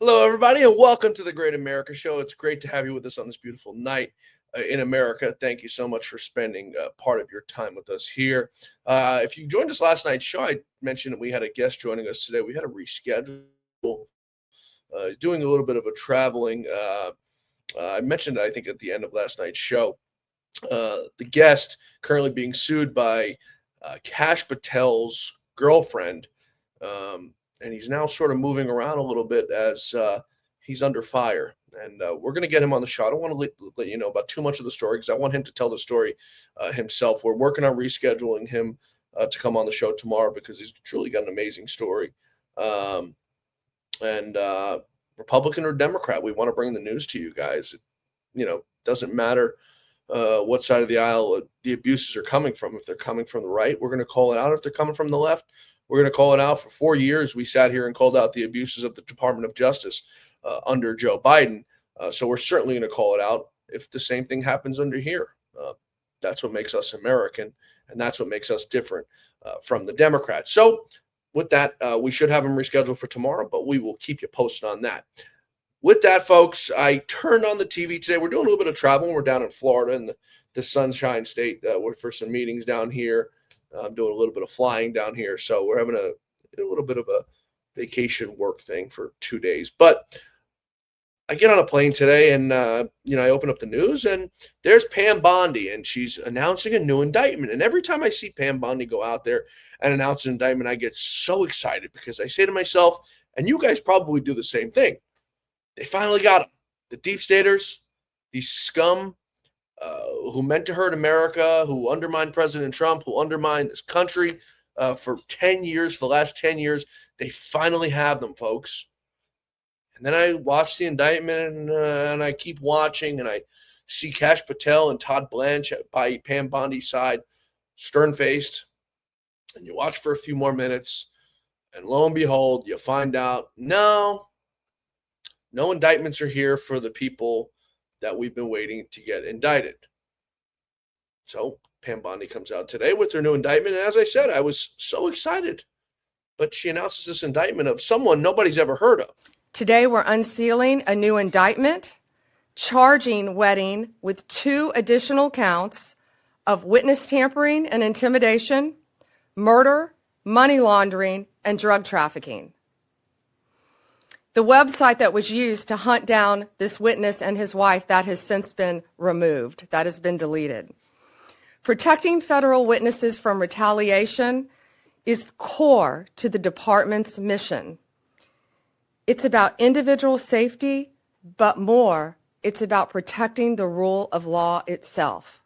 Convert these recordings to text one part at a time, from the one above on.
Hello, everybody, and welcome to the Great America Show. It's great to have you with us on this beautiful night in America. Thank you so much for spending part of your time with us here. If you joined us last night's show, I mentioned that we had a guest joining us today. We had to reschedule. Doing a little bit of a traveling. I mentioned, I think, at the end of last night's show, the guest currently being sued by Kash Patel's girlfriend. And he's now sort of moving around a little bit as he's under fire. And we're going to get him on the show. I don't want to let you know about too much of the story because I want him to tell the story himself. We're working on rescheduling him to come on the show tomorrow because he's truly got an amazing story. And Republican or Democrat, we want to bring the news to you guys. It doesn't matter what side of the aisle the abuses are coming from. If they're coming from the right, we're going to call it out. If they're coming from the left, we're going to call it out. For 4 years, we sat here and called out the abuses of the Department of Justice under Joe Biden. So we're certainly going to call it out if the same thing happens under here. That's what makes us American, and that's what makes us different from the Democrats. So with that, we should have them rescheduled for tomorrow, but we will keep you posted on that. With that, folks, I turned on the TV today. We're doing a little bit of travel. We're down in Florida in the Sunshine State. We're for some meetings down here. I'm doing a little bit of flying down here. So we're having a little bit of a vacation work thing for 2 days. But I get on a plane today and, I open up the news and there's Pam Bondi and she's announcing a new indictment. And every time I see Pam Bondi go out there and announce an indictment, I get so excited because I say to myself, and you guys probably do the same thing, they finally got him. The deep staters, these scum who meant to hurt America, who undermined President Trump, who undermined this country for 10 years, for the last 10 years, they finally have them, folks. And then I watch the indictment and I keep watching and I see Kash Patel and Todd Blanche by Pam Bondi's side, stern-faced. And you watch for a few more minutes and lo and behold, you find out, no indictments are here for the people that we've been waiting to get indicted. So Pam Bondi comes out today with her new indictment. And as I said, I was so excited. But she announces this indictment of someone nobody's ever heard of. Today, we're unsealing a new indictment, charging Wedding with 2 additional counts of witness tampering and intimidation, murder, money laundering, and drug trafficking. The website that was used to hunt down this witness and his wife, that has since been removed. That has been deleted. Protecting federal witnesses from retaliation is core to the department's mission. It's about individual safety, but more, it's about protecting the rule of law itself.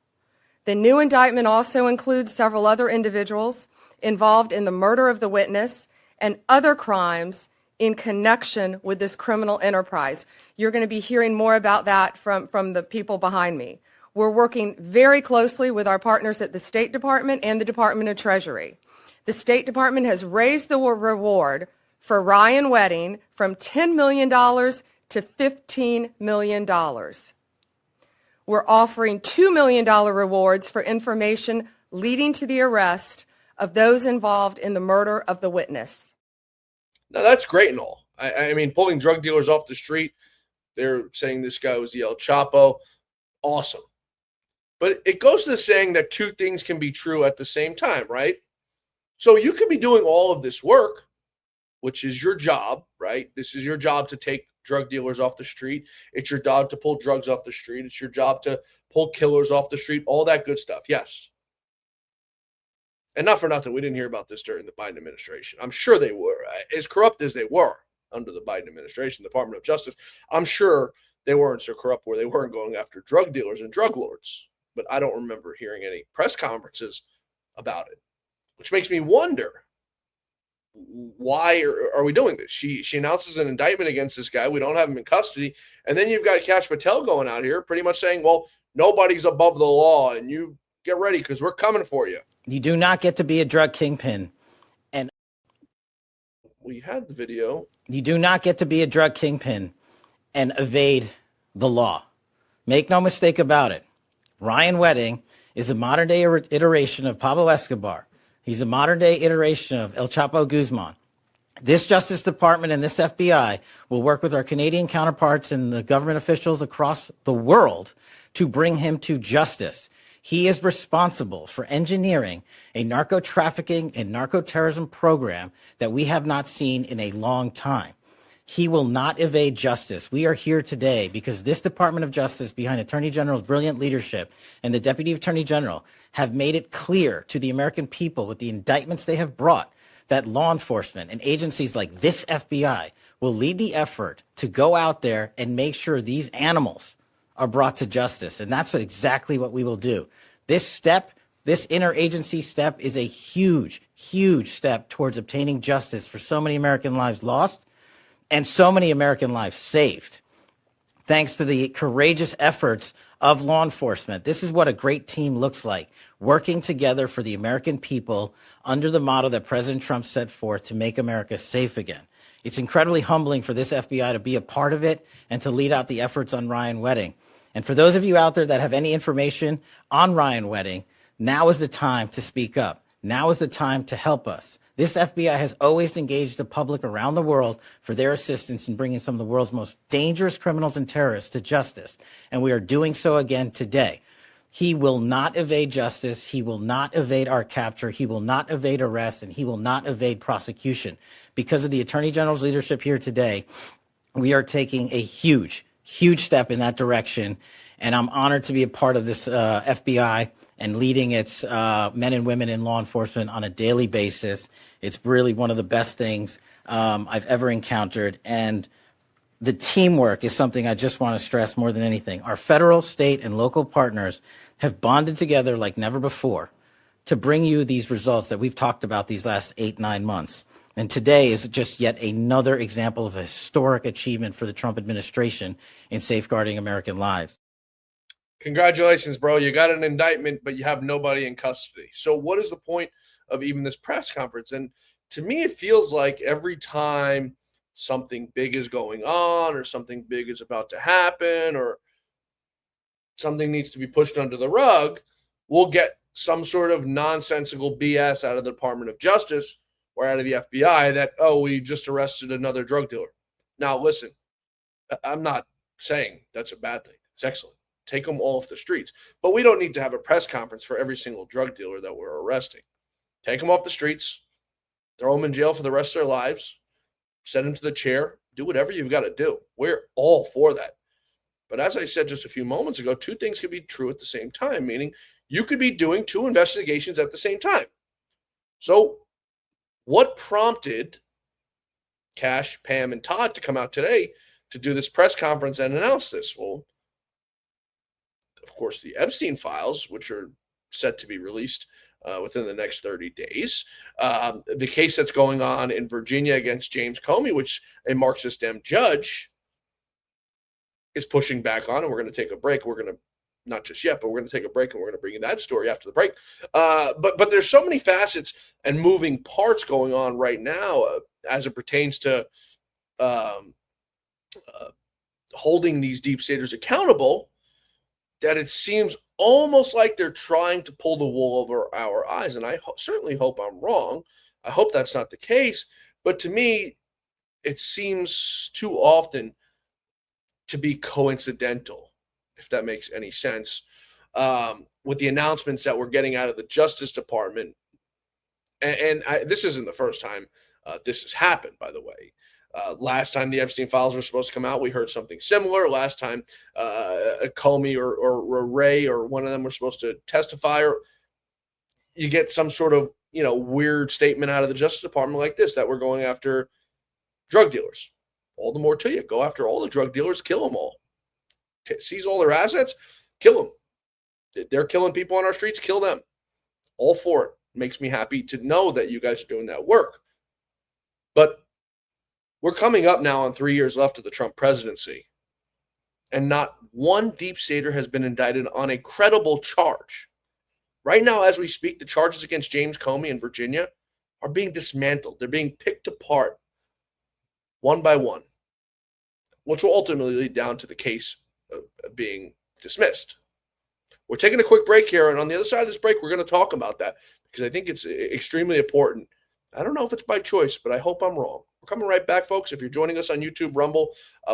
The new indictment also includes several other individuals involved in the murder of the witness and other crimes in connection with this criminal enterprise. You're going to be hearing more about that from the people behind me. We're working very closely with our partners at the State Department and the Department of Treasury. The State Department has raised the reward for Ryan Wedding from $10 million to $15 million. We're offering $2 million rewards for information leading to the arrest of those involved in the murder of the witness. Now, that's great and all. I mean, pulling drug dealers off the street, they're saying this guy was the El Chapo. Awesome. But it goes to the saying that 2 things can be true at the same time, right? So you could be doing all of this work, which is your job, right? This is your job to take drug dealers off the street. It's your job to pull drugs off the street. It's your job to pull killers off the street, all that good stuff. Yes. And not for nothing, we didn't hear about this during the Biden administration. I'm sure they were. As corrupt as they were under the Biden administration, the Department of Justice, I'm sure they weren't so corrupt where they weren't going after drug dealers and drug lords. But I don't remember hearing any press conferences about it, which makes me wonder, why are we doing this? She announces an indictment against this guy. We don't have him in custody. And then you've got Kash Patel going out here pretty much saying, well, nobody's above the law and you get ready because we're coming for you. You do not get to be a drug kingpin. And we had the video. You do not get to be a drug kingpin and evade the law. Make no mistake about it. Ryan Wedding is a modern day iteration of Pablo Escobar. He's a modern day iteration of El Chapo Guzman. This Justice Department and this FBI will work with our Canadian counterparts and the government officials across the world to bring him to justice. He is responsible for engineering a narco trafficking and narco terrorism program that we have not seen in a long time. He will not evade justice. We are here today because this Department of Justice, behind Attorney General's brilliant leadership and the Deputy Attorney General, have made it clear to the American people with the indictments they have brought that law enforcement and agencies like this FBI will lead the effort to go out there and make sure these animals are brought to justice. And that's exactly what we will do. This step, this interagency step, is a huge, huge step towards obtaining justice for so many American lives lost and so many American lives saved. Thanks to the courageous efforts of law enforcement. This is what a great team looks like, working together for the American people under the motto that President Trump set forth to make America safe again. It's incredibly humbling for this FBI to be a part of it and to lead out the efforts on Ryan Wedding. And for those of you out there that have any information on Ryan Wedding, now is the time to speak up. Now is the time to help us. This FBI has always engaged the public around the world for their assistance in bringing some of the world's most dangerous criminals and terrorists to justice. And we are doing so again today. He will not evade justice. He will not evade our capture. He will not evade arrest, and he will not evade prosecution. Because of the Attorney General's leadership here today, we are taking a huge, huge step in that direction. And I'm honored to be a part of this FBI and leading its men and women in law enforcement on a daily basis. It's really one of the best things I've ever encountered. And the teamwork is something I just want to stress more than anything. Our federal, state, and local partners have bonded together like never before to bring you these results that we've talked about these last 8-9 months. And today is just yet another example of a historic achievement for the Trump administration in safeguarding American lives. Congratulations, bro. You got an indictment, but you have nobody in custody. So what is the point of even this press conference? And to me, it feels like every time something big is going on or something big is about to happen or something needs to be pushed under the rug, we'll get some sort of nonsensical BS out of the Department of Justice or out of the FBI that, oh, we just arrested another drug dealer. Now, listen, I'm not saying that's a bad thing. It's excellent. Take them all off the streets. But we don't need to have a press conference for every single drug dealer that we're arresting. Take them off the streets, throw them in jail for the rest of their lives, send them to the chair, do whatever you've got to do. We're all for that. But as I said just a few moments ago, two things could be true at the same time, meaning you could be doing two investigations at the same time. So what prompted Cash, Pam, and Todd to come out today to do this press conference and announce this? Well, of course, the Epstein files, which are set to be released within the next 30 days. The case that's going on in Virginia against James Comey, which a Marxist Dem judge is pushing back on, and we're going to take a break. We're going to, not just yet, but we're going to take a break, and we're going to bring you that story after the break. But there's so many facets and moving parts going on right now as it pertains to holding these deep staters accountable, that it seems almost like they're trying to pull the wool over our eyes. And I certainly hope I'm wrong. I hope that's not the case. But to me, it seems too often to be coincidental, if that makes any sense, with the announcements that we're getting out of the Justice Department. And this isn't the first time this has happened, by the way. Last time the Epstein files were supposed to come out, we heard something similar. Last time Comey or Ray or one of them were supposed to testify, or you get some sort of weird statement out of the Justice Department like this, that we're going after drug dealers. All the more to you. Go after all the drug dealers, kill them all. Seize all their assets, kill them. They're killing people on our streets, kill them. All for it. Makes me happy to know that you guys are doing that work. But we're coming up now on 3 years left of the Trump presidency, and not one deep stater has been indicted on a credible charge. Right now, as we speak, the charges against James Comey in Virginia are being dismantled. They're being picked apart one by one, which will ultimately lead down to the case being dismissed. We're taking a quick break here, and on the other side of this break, we're going to talk about that because I think it's extremely important I don't know if it's by choice, but I hope I'm wrong. We're coming right back, folks. If you're joining us on YouTube, Rumble,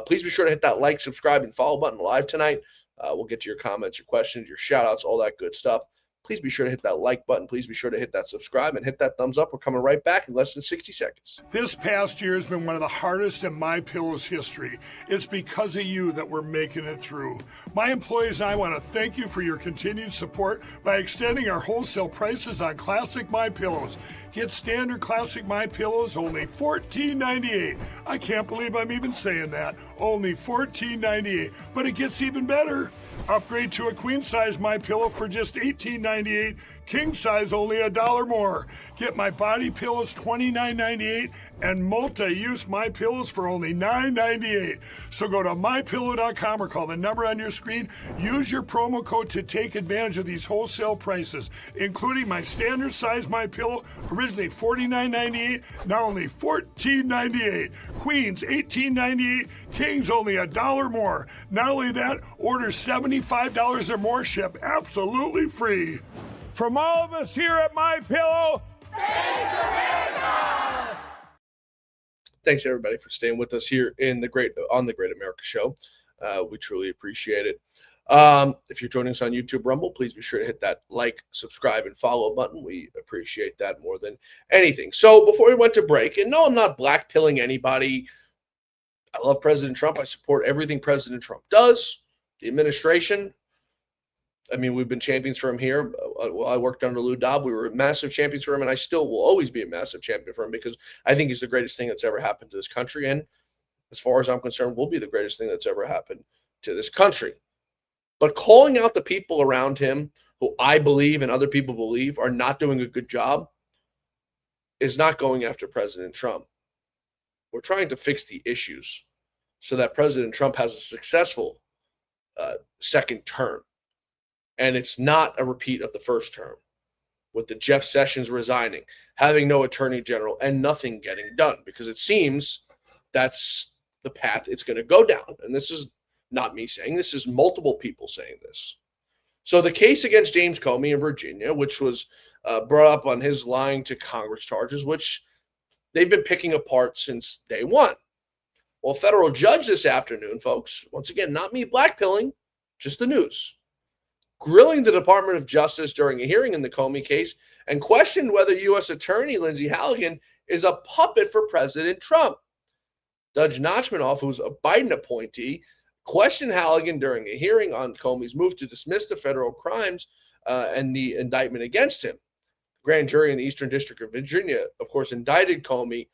please be sure to hit that like, subscribe, and follow button live tonight. We'll get to your comments, your questions, your shout outs, all that good stuff. Please be sure to hit that like button. Please be sure to hit that subscribe and hit that thumbs up. We're coming right back in less than 60 seconds. This past year has been one of the hardest in MyPillow's history. It's because of you that we're making it through. My employees and I want to thank you for your continued support by extending our wholesale prices on classic MyPillows. Get standard classic MyPillows only $14.98. I can't believe I'm even saying that. Only $14.98. But it gets even better. Upgrade to a queen size MyPillow for just $18.98. King size only $1 more. Get my body pillows $29.98 and multi-use MyPillows for only $9.98. So go to mypillow.com or call the number on your screen. Use your promo code to take advantage of these wholesale prices, including my standard size MyPillow, originally $49.98, now only $14.98. Queens $18.98, Kings only $1 more. Not only that, order $75 or more, ship absolutely free. From all of us here at MyPillow, thanks America! Thanks everybody for staying with us here on the Great America Show. We truly appreciate it. If you're joining us on YouTube Rumble, please be sure to hit that like, subscribe, and follow button. We appreciate that more than anything. So before we went to break, and no, I'm not blackpilling anybody. I love President Trump. I support everything President Trump does. The administration. I mean, we've been champions for him here. While I worked under Lou Dobb, we were massive champions for him, and I still will always be a massive champion for him because I think he's the greatest thing that's ever happened to this country. And as far as I'm concerned, will be the greatest thing that's ever happened to this country. But calling out the people around him who I believe and other people believe are not doing a good job is not going after President Trump. We're trying to fix the issues so that President Trump has a successful second term. And it's not a repeat of the first term with the Jeff Sessions resigning, having no attorney general, and nothing getting done, because it seems that's the path it's going to go down. And this is not me saying, this is multiple people saying this. So the case against James Comey in Virginia, which was brought up on his lying to Congress charges, which they've been picking apart since day one. Well, a federal judge this afternoon, folks, once again, not me blackpilling, just the news, grilling the Department of Justice during a hearing in the Comey case and questioned whether US Attorney Lindsey Halligan is a puppet for President Trump. Judge Nachmanoff, who's a Biden appointee, questioned Halligan during a hearing on Comey's move to dismiss the federal crimes and the indictment against him. The grand jury in the Eastern District of Virginia, of course, indicted Comey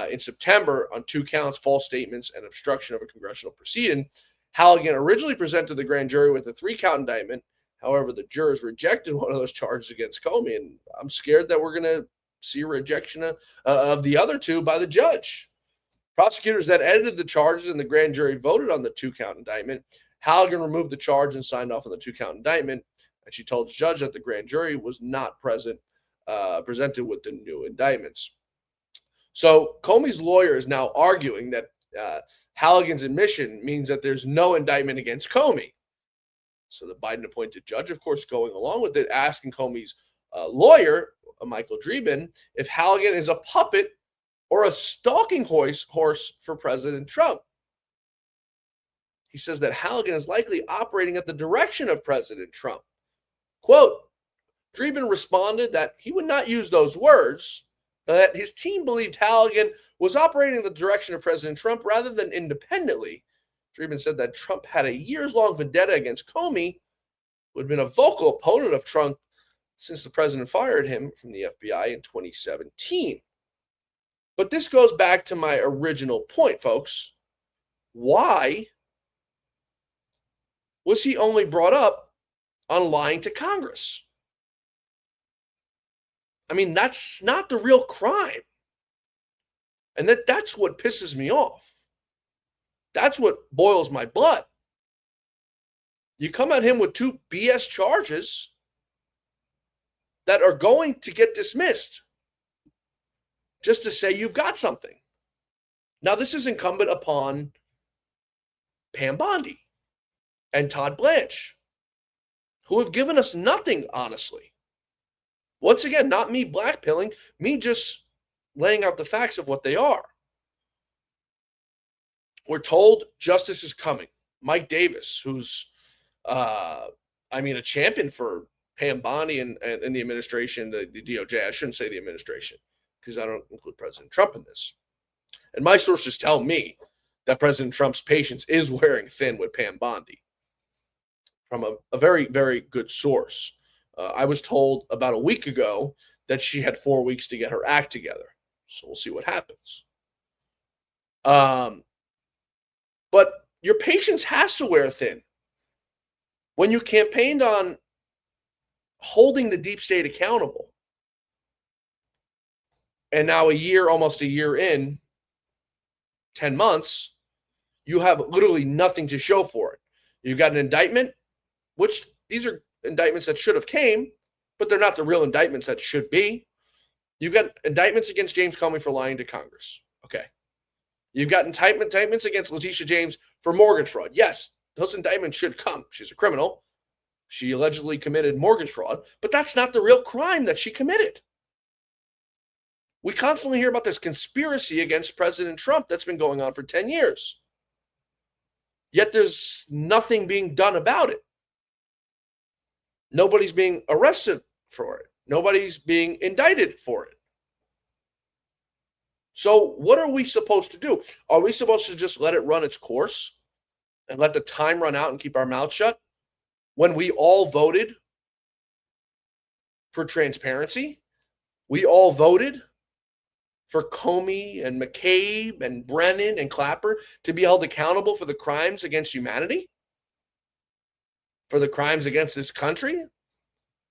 in September on 2 counts, false statements, and obstruction of a congressional proceeding. Halligan originally presented the grand jury with a 3-count indictment. However, the jurors rejected one of those charges against Comey, and I'm scared that we're going to see a rejection of the other 2 by the judge. Prosecutors then edited the charges, and the grand jury voted on the 2-count indictment. Halligan removed the charge and signed off on the 2-count indictment, and she told the judge that the grand jury was not presented with the new indictments. So Comey's lawyer is now arguing that Halligan's admission means that there's no indictment against Comey. So the Biden-appointed judge, of course, going along with it, asking Comey's lawyer, Michael Dreeben, if Halligan is a puppet or a stalking horse for President Trump. He says that Halligan is likely operating at the direction of President Trump. Quote, Dreeben responded that he would not use those words, but that his team believed Halligan was operating in the direction of President Trump rather than independently. Dreeben said that Trump had a years-long vendetta against Comey, who had been a vocal opponent of Trump since the president fired him from the FBI in 2017. But this goes back to my original point, folks. Why was he only brought up on lying to Congress? I mean, that's not the real crime. And that's what pisses me off. That's what boils my blood. You come at him with 2 BS charges that are going to get dismissed just to say you've got something. Now, this is incumbent upon Pam Bondi and Todd Blanche, who have given us nothing, honestly. Once again, not me blackpilling, me just laying out the facts of what they are. We're told justice is coming. Mike Davis, who's, a champion for Pam Bondi and the administration, the DOJ. I shouldn't say the administration because I don't include President Trump in this. And my sources tell me that President Trump's patience is wearing thin with Pam Bondi from a very, very good source. I was told about a week ago that she had 4 weeks to get her act together. So we'll see what happens. But your patience has to wear thin. When you campaigned on holding the deep state accountable, and now almost a year in, 10 months, you have literally nothing to show for it. You've got an indictment, which these are indictments that should have came, but they're not the real indictments that should be. You've got indictments against James Comey for lying to Congress. Okay. You've got indictments against Letitia James for mortgage fraud. Yes, those indictments should come. She's a criminal. She allegedly committed mortgage fraud, but that's not the real crime that she committed. We constantly hear about this conspiracy against President Trump that's been going on for 10 years. Yet there's nothing being done about it. Nobody's being arrested for it. Nobody's being indicted for it. So what are we supposed to do? Are we supposed to just let it run its course and let the time run out and keep our mouth shut when we all voted for transparency? We all voted for Comey and McCabe and Brennan and Clapper to be held accountable for the crimes against humanity, for the crimes against this country,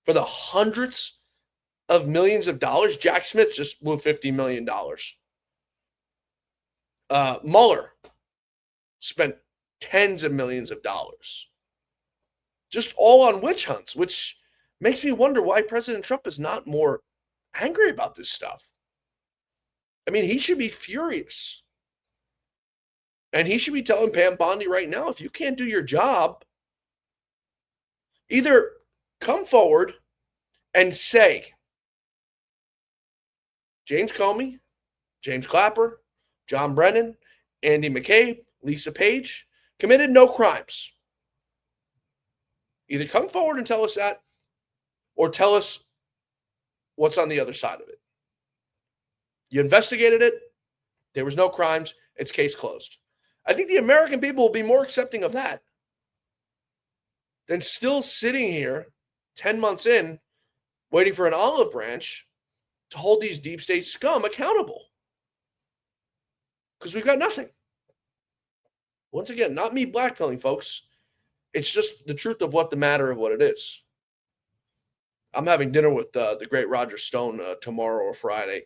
for the hundreds of millions of dollars. Jack Smith just blew $50 million. Mueller spent tens of millions of dollars just all on witch hunts, which makes me wonder why President Trump is not more angry about this stuff. I mean, he should be furious. And he should be telling Pam Bondi right now, if you can't do your job, either come forward and say, James Comey, James Clapper, John Brennan, Andy McCabe, Lisa Page committed no crimes. Either come forward and tell us that, or tell us what's on the other side of it. You investigated it. There was no crimes. It's case closed. I think the American people will be more accepting of that than still sitting here 10 months in, waiting for an olive branch to hold these deep state scum accountable. Because we've got nothing. Once again, not me blackpilling, folks. It's just the truth of what the matter of what it is. I'm having dinner with the great Roger Stone tomorrow or Friday.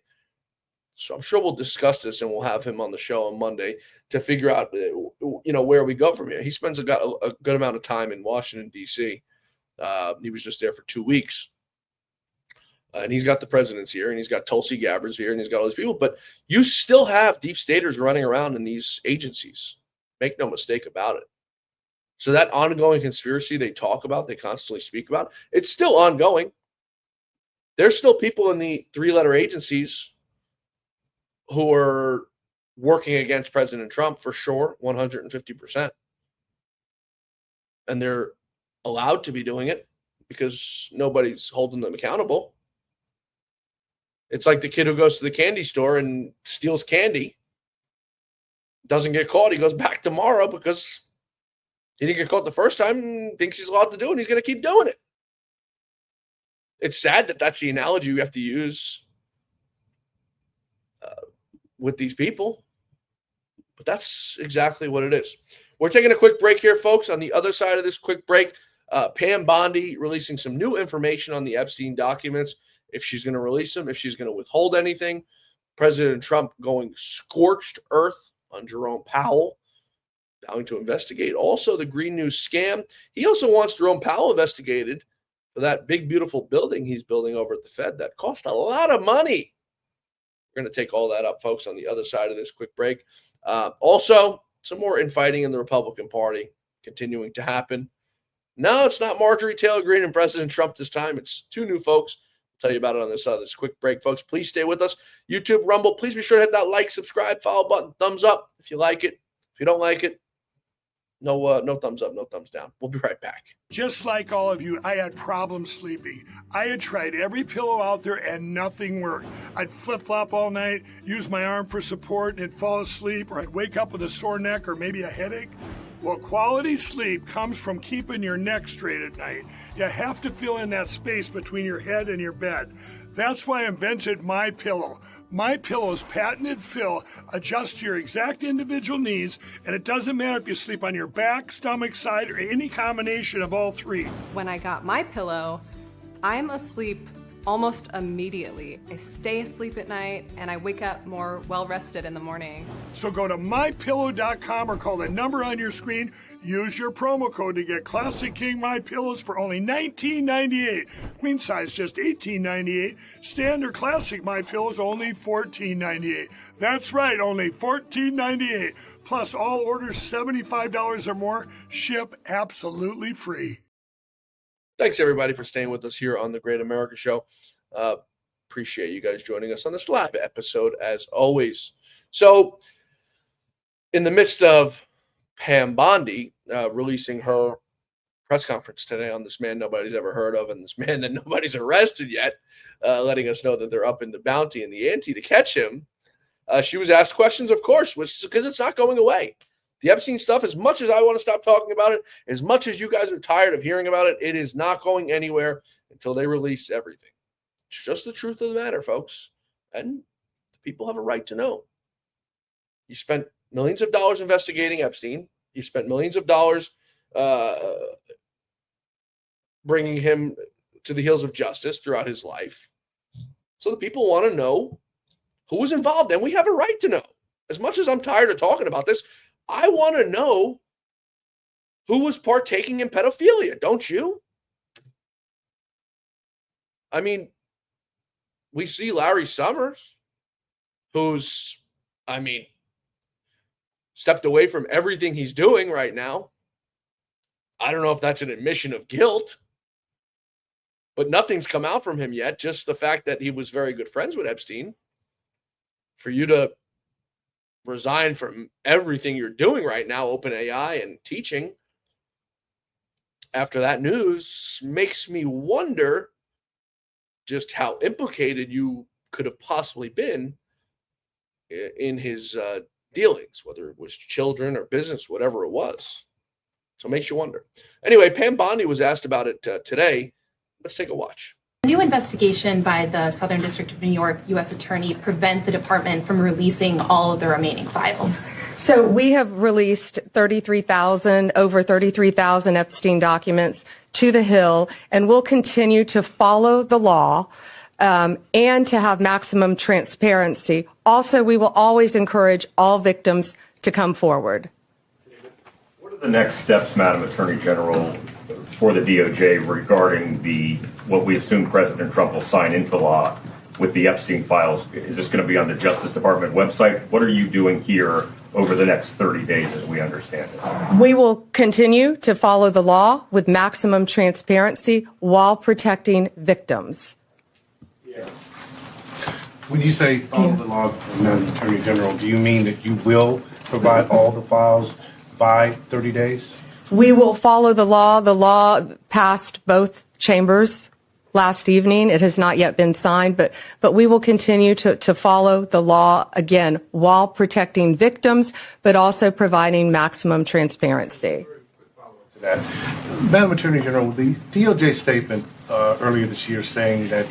So I'm sure we'll discuss this, and we'll have him on the show on Monday to figure out, where we go from here. He spends a good amount of time in Washington, D.C. He was just there for 2 weeks. And he's got the presidents here, and he's got Tulsi Gabbard's here, and he's got all these people. But you still have deep staters running around in these agencies. Make no mistake about it. So that ongoing conspiracy they talk about, they constantly speak about, it's still ongoing. There's still people in the three-letter agencies who are working against President Trump for sure, 150%. And they're allowed to be doing it because nobody's holding them accountable. It's like the kid who goes to the candy store and steals candy, doesn't get caught. He goes back tomorrow because he didn't get caught the first time, thinks he's allowed to do it, and he's going to keep doing it. It's sad that that's the analogy we have to use with these people, but that's exactly what it is. We're taking a quick break here, folks. On the other side of this quick break, Pam Bondi releasing some new information on the Epstein documents, if she's going to release them, if she's going to withhold anything. President Trump going scorched earth on Jerome Powell, vowing to investigate. Also, the Green News scam. He also wants Jerome Powell investigated for that big, beautiful building he's building over at the Fed that cost a lot of money. We're going to take all that up, folks, on the other side of this quick break. Also, some more infighting in the Republican Party continuing to happen. No, it's not Marjorie Taylor Greene and President Trump this time. It's two new folks, tell you about it on this quick break, folks. Please stay with us. YouTube, Rumble, please be sure to hit that like, subscribe, follow button, thumbs up if you like it. If you don't like it, no thumbs up, no thumbs down. We'll be right back. Just like all of you, I had problems sleeping. I had tried every pillow out there and nothing worked. I'd flip-flop all night, use my arm for support, and it'd fall asleep, or I'd wake up with a sore neck or maybe a headache. Well, quality sleep comes from keeping your neck straight at night. You have to fill in that space between your head and your bed. That's why I invented MyPillow. MyPillow's patented fill adjusts to your exact individual needs, and it doesn't matter if you sleep on your back, stomach, side, or any combination of all three. When I got MyPillow, I'm asleep almost immediately. I stay asleep at night, and I wake up more well-rested in the morning. So go to MyPillow.com or call the number on your screen. Use your promo code to get Classic King MyPillows for only $19.98. Queen size just $18.98. Standard Classic MyPillows only $14.98. That's right, only $14.98. Plus all orders $75 or more ship absolutely free. Thanks, everybody, for staying with us here on the Great America Show. Appreciate you guys joining us on this live episode, as always. So, in the midst of Pam Bondi releasing her press conference today on this man nobody's ever heard of and this man that nobody's arrested yet, letting us know that they're up in the bounty and the ante to catch him, she was asked questions, of course, because it's not going away. The Epstein stuff, as much as I want to stop talking about it, as much as you guys are tired of hearing about it, it is not going anywhere until they release everything. It's just the truth of the matter, folks. And the people have a right to know. You spent millions of dollars investigating Epstein. You spent millions of dollars bringing him to the heels of justice throughout his life. So the people want to know who was involved, and we have a right to know. As much as I'm tired of talking about this, I want to know who was partaking in pedophilia, don't you? I mean, we see Larry Summers, who's, stepped away from everything he's doing right now. I don't know if that's an admission of guilt, but nothing's come out from him yet. Just the fact that he was very good friends with Epstein. For you to resign from everything you're doing right now, OpenAI and teaching, after that news makes me wonder just how implicated you could have possibly been in his dealings, whether it was children or business, whatever it was. So it makes you wonder. Anyway, Pam Bondi was asked about it today. Let's take a watch. New investigation by the Southern District of New York U.S. Attorney prevent the department from releasing all of the remaining files? So we have released over 33,000 Epstein documents to the Hill, and we'll continue to follow the law and to have maximum transparency. Also, we will always encourage all victims to come forward. What are the next steps, Madam Attorney General, for the DOJ regarding what we assume President Trump will sign into law with the Epstein files? Is this going to be on the Justice Department website? What are you doing here over the next 30 days as we understand it? We will continue to follow the law with maximum transparency while protecting victims. When you say follow the law, Madam Attorney General, do you mean that you will provide all the files by 30 days? We will follow the law. The law passed both chambers last evening. It has not yet been signed, but we will continue to follow the law, again, while protecting victims, but also providing maximum transparency. Madam Attorney General, the DOJ statement earlier this year saying that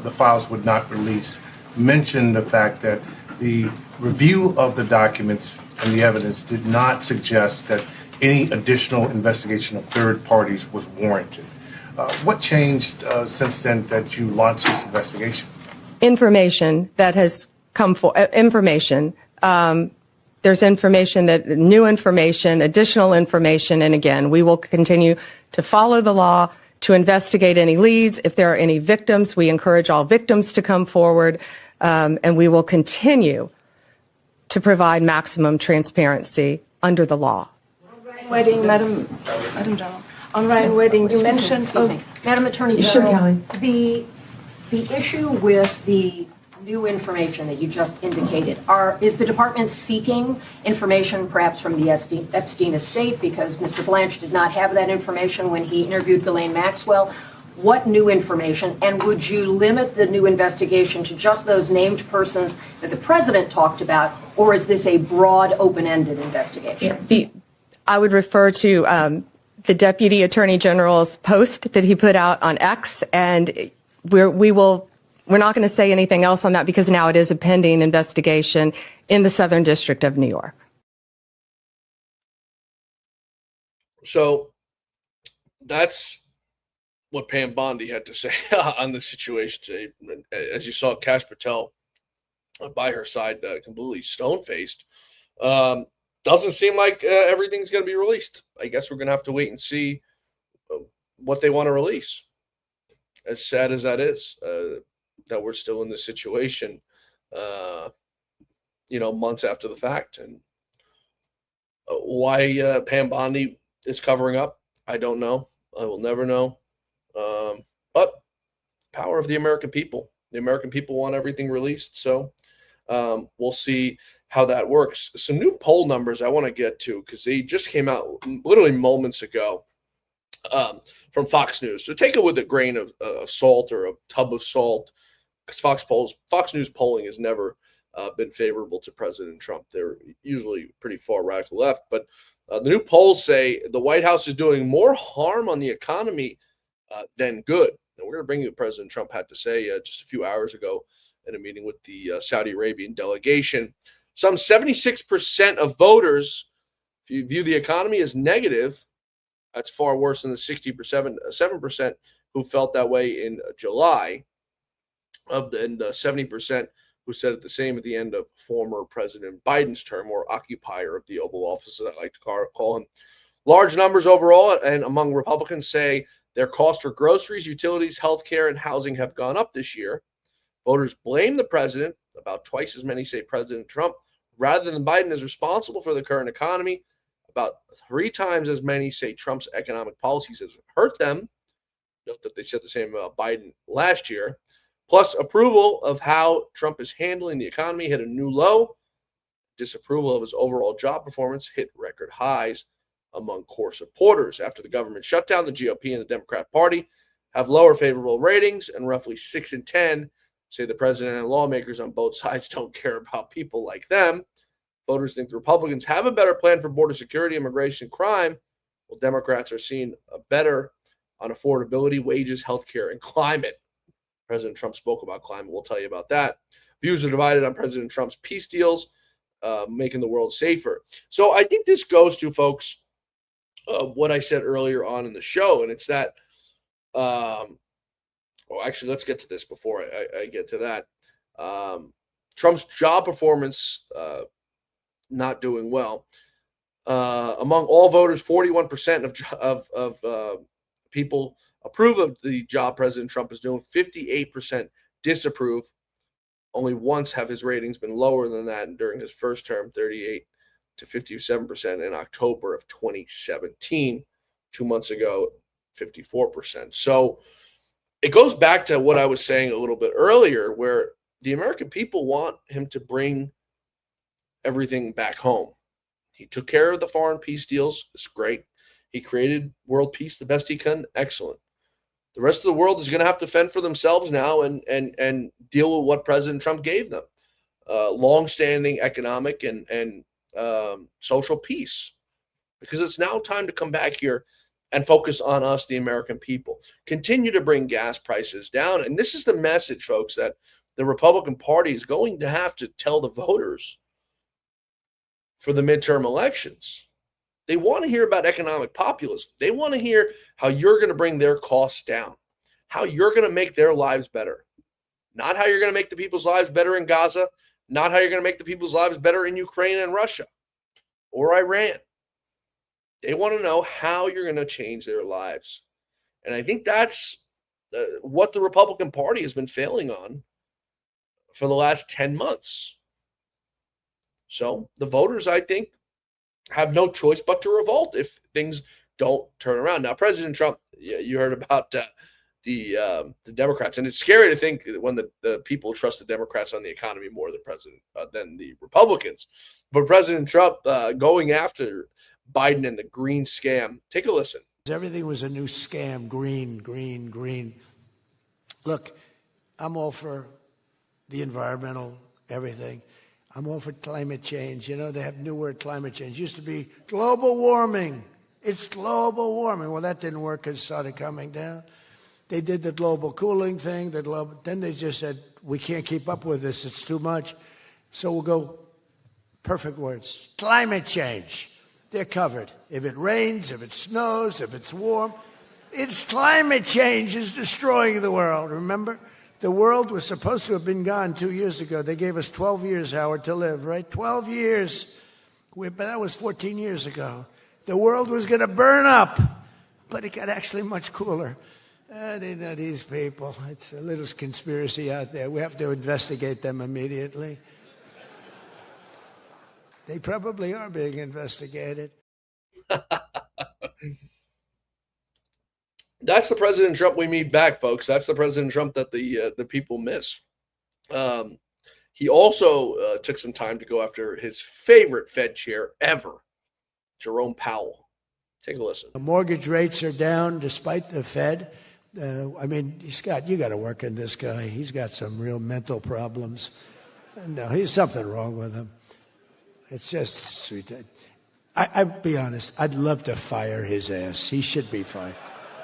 the files would not release mentioned the fact that the review of the documents and the evidence did not suggest that any additional investigation of third parties was warranted. What changed since then that you launched this investigation? Information that has come forward. There's information new information, additional information, and again, we will continue to follow the law, to investigate any leads. If there are any victims, we encourage all victims to come forward, and we will continue to provide maximum transparency under the law. Wedding, Madam General. On Ryan Wedding, you mentioned, Madam Attorney General, the The issue with the new information that you just indicated, is the department seeking information perhaps from the Epstein estate because Mr. Blanche did not have that information when he interviewed Ghislaine Maxwell? What new information, and would you limit the new investigation to just those named persons that the president talked about, or is this a broad, open-ended investigation? I would refer to the Deputy Attorney General's post that he put out on X, and we're not going to say anything else on that because now it is a pending investigation in the Southern District of New York. So that's what Pam Bondi had to say on the situation today. As you saw, Kash Patel by her side, completely stone-faced. Doesn't seem like everything's going to be released. I guess we're going to have to wait and see what they want to release. As sad as that is, that we're still in this situation, months after the fact. And why Pam Bondi is covering up, I don't know. I will never know. But power of the American people. The American people want everything released. So we'll see how that works. Some new poll numbers I want to get to because they just came out literally moments ago from Fox News. So take it with a grain of salt or a tub of salt because Fox News polling has never been favorable to President Trump. They're usually pretty far radical left. But the new polls say the White House is doing more harm on the economy than good. And we're going to bring you what President Trump had to say just a few hours ago in a meeting with the Saudi Arabian delegation. Some 76% of voters, if you view the economy as negative, that's far worse than the 7% who felt that way in July, and 70% who said it the same at the end of former President Biden's term, or occupier of the Oval Office, as I like to call him. Large numbers overall, and among Republicans, say their costs for groceries, utilities, healthcare, and housing have gone up this year. Voters blame the president. About twice as many say President Trump rather than Biden is responsible for the current economy. About 3 times as many say Trump's economic policies have hurt them. Note that they said the same about Biden last year. Plus, approval of how Trump is handling the economy hit a new low. Disapproval of his overall job performance hit record highs among core supporters. After the government shutdown, the GOP and the Democrat Party have lower favorable ratings, and roughly 6 in 10 say the president and lawmakers on both sides don't care about people like them. Voters think the Republicans have a better plan for border security, immigration, crime, while Democrats are seeing a better on affordability, wages, healthcare, and climate. President Trump spoke about climate. We'll tell you about that. Views are divided on President Trump's peace deals, making the world safer. So I think this goes to, folks, what I said earlier on in the show, and it's that actually, let's get to this before I get to that. Trump's job performance not doing well. Among all voters, 41% of people approve of the job President Trump is doing. 58% disapprove. Only once have his ratings been lower than that during his first term, 38 to 57% in October of 2017. 2 months ago, 54%. So it goes back to what I was saying a little bit earlier, where the American people want him to bring everything back home. He took care of the foreign peace deals. It's great. He created world peace the best he can. Excellent. The rest of the world is going to have to fend for themselves now and deal with what President Trump gave them. Long-standing economic and social peace. Because it's now time to come back here and focus on us, the American people. Continue to bring gas prices down. And this is the message, folks, that the Republican Party is going to have to tell the voters for the midterm elections. They want to hear about economic populism. They want to hear how you're going to bring their costs down, how you're going to make their lives better. Not how you're going to make the people's lives better in Gaza, not how you're going to make the people's lives better in Ukraine and Russia or Iran. They want to know how you're going to change their lives. And I think that's what the Republican Party has been failing on for the last 10 months. So the voters, I think, have no choice but to revolt if things don't turn around. Now, President Trump, you heard about the Democrats. And it's scary to think when the people trust the Democrats on the economy more than the Republicans. But President Trump going after Biden and the green scam. Take a listen. Everything was a new scam. Green, green, green. Look, I'm all for the environmental everything. I'm all for climate change. You know, they have new word, climate change. It used to be global warming. It's global warming. Well, that didn't work because it started coming down. They did the global cooling thing. Then they just said, we can't keep up with this. It's too much. So we'll go, perfect words, climate change. They're covered. If it rains, if it snows, if it's warm, it's climate change is destroying the world. Remember? The world was supposed to have been gone 2 years ago. They gave us 12 years, Howard, to live, right? 12 years. But that was 14 years ago. The world was going to burn up, but it got actually much cooler. These people, it's a little conspiracy out there. We have to investigate them immediately. They probably are being investigated. That's the President Trump we need back, folks. That's the President Trump that the people miss. He also took some time to go after his favorite Fed chair ever, Jerome Powell. Take a listen. The mortgage rates are down despite the Fed. Scott, you got to work in this guy. He's got some real mental problems. No, he's something wrong with him. It's just sweet. I'll be honest. I'd love to fire his ass. He should be fired.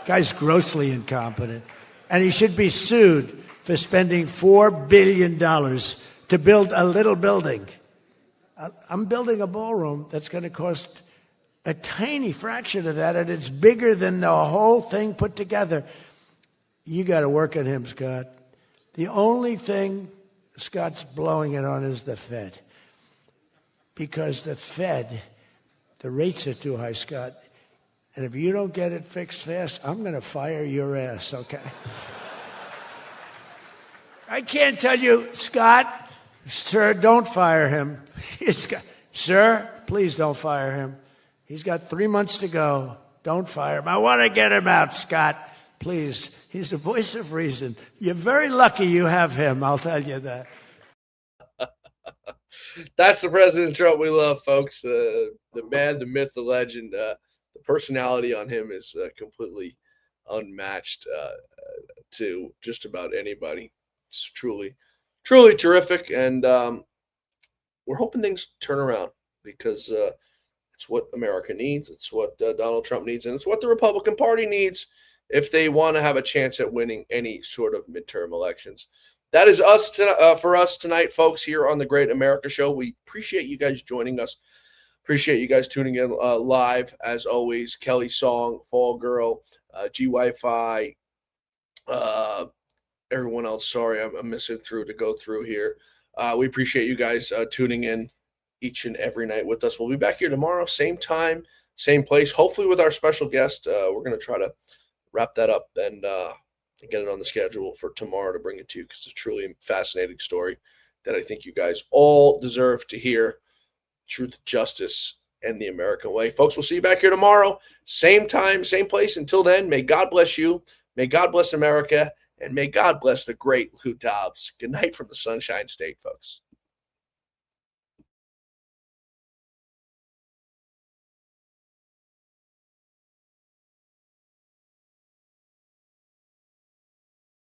Guy's grossly incompetent. And he should be sued for spending $4 billion to build a little building. I'm building a ballroom that's going to cost a tiny fraction of that, and it's bigger than the whole thing put together. You got to work on him, Scott. The only thing Scott's blowing it on is the Fed. Because the Fed, the rates are too high, Scott. And if you don't get it fixed fast, I'm going to fire your ass, okay? I can't tell you, Scott, sir, don't fire him. Sir, please don't fire him. He's got 3 months to go. Don't fire him. I want to get him out, Scott. Please. He's the voice of reason. You're very lucky you have him, I'll tell you that. That's the President Trump we love, folks. The man, the myth, the legend. The personality on him is completely unmatched to just about anybody. It's truly, truly terrific. And we're hoping things turn around because it's what America needs. It's what Donald Trump needs. And it's what the Republican Party needs if they want to have a chance at winning any sort of midterm elections. That is us for us tonight, folks, here on the Great America Show. We appreciate you guys joining us. Appreciate you guys tuning in live, as always. Kelly Song, Fall Girl, G Wi-Fi, everyone else. Sorry, I'm missing through to go through here. We appreciate you guys tuning in each and every night with us. We'll be back here tomorrow, same time, same place, hopefully with our special guest. We're going to try to wrap that up and get it on the schedule for tomorrow to bring it to you because it's a truly fascinating story that I think you guys all deserve to hear. Truth, justice, and the American way. Folks, we'll see you back here tomorrow. Same time, same place. Until then, may God bless you. May God bless America. And may God bless the great Lou Dobbs. Good night from the Sunshine State, folks.